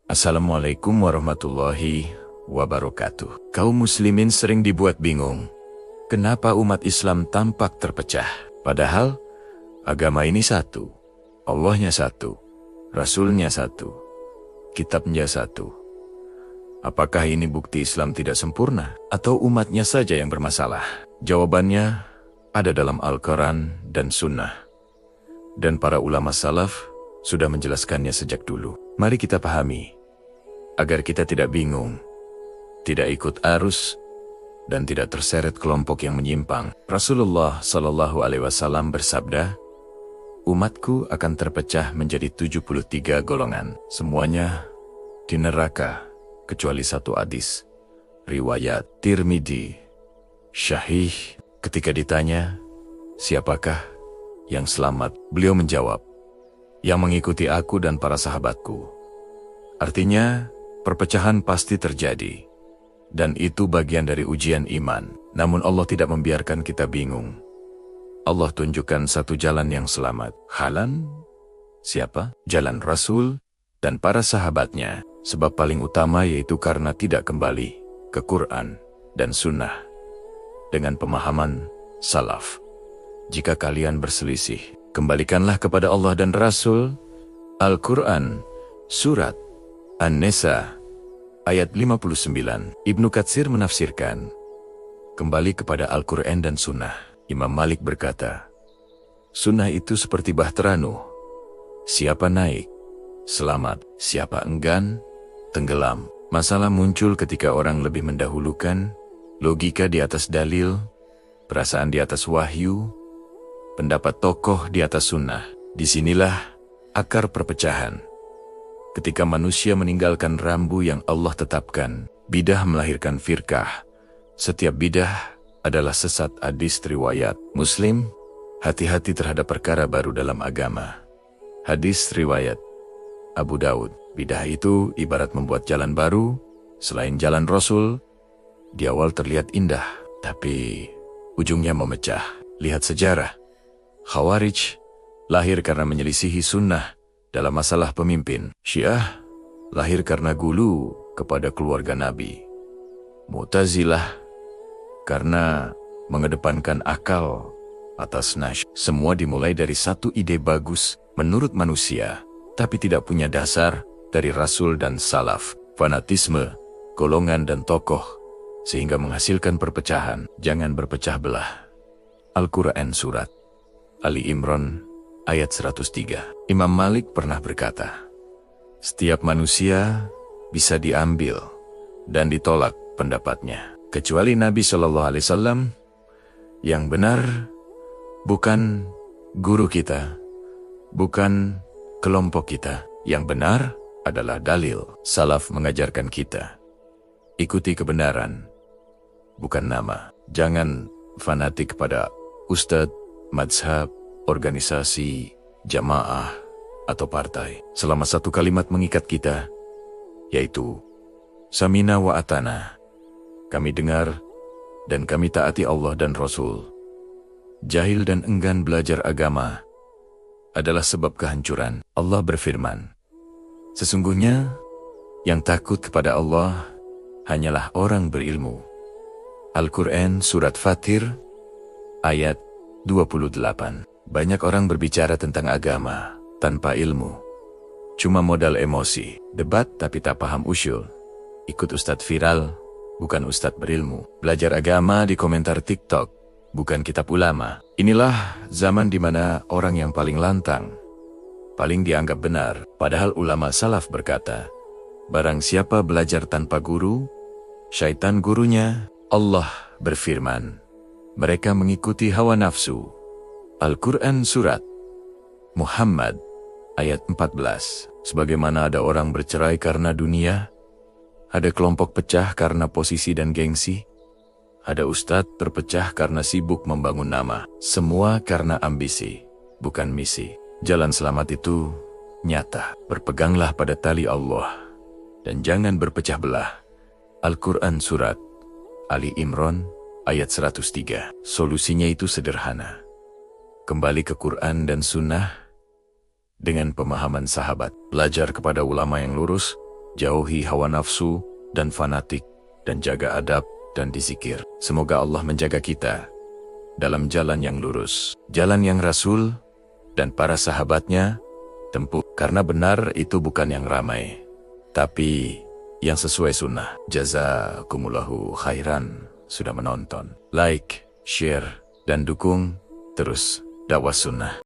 Assalamualaikum warahmatullahi wabarakatuh. Kaum muslimin sering dibuat bingung. Kenapa umat Islam tampak terpecah? Padahal agama ini satu. Allahnya satu. Rasulnya satu. Kitabnya satu. Apakah ini bukti Islam tidak sempurna? Atau umatnya saja yang bermasalah? Jawabannya ada dalam Al-Quran dan Sunnah. Dan para ulama salaf sudah menjelaskannya sejak dulu. Mari kita pahami, agar kita tidak bingung, tidak ikut arus, dan tidak terseret kelompok yang menyimpang. Rasulullah SAW bersabda, umatku akan terpecah menjadi 73 golongan. Semuanya di neraka, kecuali satu hadis. Riwayat Tirmidzi, Syahih. Ketika ditanya, siapakah yang selamat? Beliau menjawab, yang mengikuti aku dan para sahabatku. Artinya, perpecahan pasti terjadi, dan itu bagian dari ujian iman. Namun Allah tidak membiarkan kita bingung. Allah tunjukkan satu jalan yang selamat. Jalan siapa? Jalan Rasul dan para sahabatnya. Sebab paling utama yaitu karena tidak kembali ke Quran dan Sunnah dengan pemahaman salaf. Jika kalian berselisih, kembalikanlah kepada Allah dan Rasul. Al-Quran, Surat An-Nisa, ayat 59. Ibnu Katsir menafsirkan, kembali kepada Al-Quran dan Sunnah. Imam Malik berkata, Sunnah itu seperti bahtera Nuh. Siapa naik, selamat. Siapa enggan, tenggelam. Masalah muncul ketika orang lebih mendahulukan logika di atas dalil, perasaan di atas wahyu, pendapat tokoh di atas sunnah. Disinilah akar perpecahan. Ketika manusia meninggalkan rambu yang Allah tetapkan, bidah melahirkan firqah. Setiap bidah adalah sesat. Hadis riwayat Muslim, hati-hati terhadap perkara baru dalam agama. Hadis riwayat Abu Daud, bidah itu ibarat membuat jalan baru, selain jalan Rasul. Di awal terlihat indah, tapi ujungnya memecah. Lihat sejarah. Khawarij lahir karena menyelisihi sunnah dalam masalah pemimpin. Syiah lahir karena gulu kepada keluarga Nabi. Mu'tazilah karena mengedepankan akal atas nas. Semua dimulai dari satu ide bagus menurut manusia, tapi tidak punya dasar dari Rasul dan Salaf. Fanatisme, golongan dan tokoh, sehingga menghasilkan perpecahan. Jangan berpecah belah. Al-Quran Surat Ali Imran ayat 103. Imam Malik pernah berkata, setiap manusia bisa diambil dan ditolak pendapatnya, kecuali Nabi SAW. Yang benar bukan guru kita, bukan kelompok kita. Yang benar adalah dalil. Salaf mengajarkan kita, ikuti kebenaran, bukan nama. Jangan fanatik pada ustadz, mazhab, organisasi, jamaah, atau partai. Selama satu kalimat mengikat kita, yaitu Samina wa atana. Kami dengar dan kami taati Allah dan Rasul. Jahil dan enggan belajar agama adalah sebab kehancuran. Allah berfirman, sesungguhnya yang takut kepada Allah hanyalah orang berilmu. Al-Quran Surat Fatir ayat 28. Banyak orang berbicara tentang agama tanpa ilmu. Cuma modal emosi, debat tapi tak paham usul. Ikut ustadz viral, bukan ustadz berilmu. Belajar agama di komentar TikTok, bukan kitab ulama. Inilah zaman di mana orang yang paling lantang, paling dianggap benar. Padahal ulama salaf berkata, barang siapa belajar tanpa guru, syaitan gurunya. Allah berfirman, mereka mengikuti hawa nafsu. Al-Quran Surat Muhammad ayat 14. Sebagaimana ada orang bercerai karena dunia, ada kelompok pecah karena posisi dan gengsi, ada ustadz terpecah karena sibuk membangun nama. Semua karena ambisi, bukan misi. Jalan selamat itu nyata. Berpeganglah pada tali Allah dan jangan berpecah belah. Al-Quran Surat Ali Imran ayat 103. Solusinya itu sederhana. Kembali ke Quran dan Sunnah dengan pemahaman sahabat. Belajar kepada ulama yang lurus, jauhi hawa nafsu dan fanatik, dan jaga adab dan dizikir. Semoga Allah menjaga kita dalam jalan yang lurus, jalan yang Rasul dan para sahabatnya tempuh. Karena benar itu bukan yang ramai, tapi yang sesuai sunnah. Jazakumullahu khairan sudah menonton. Like, share, dan dukung terus dakwah sunnah.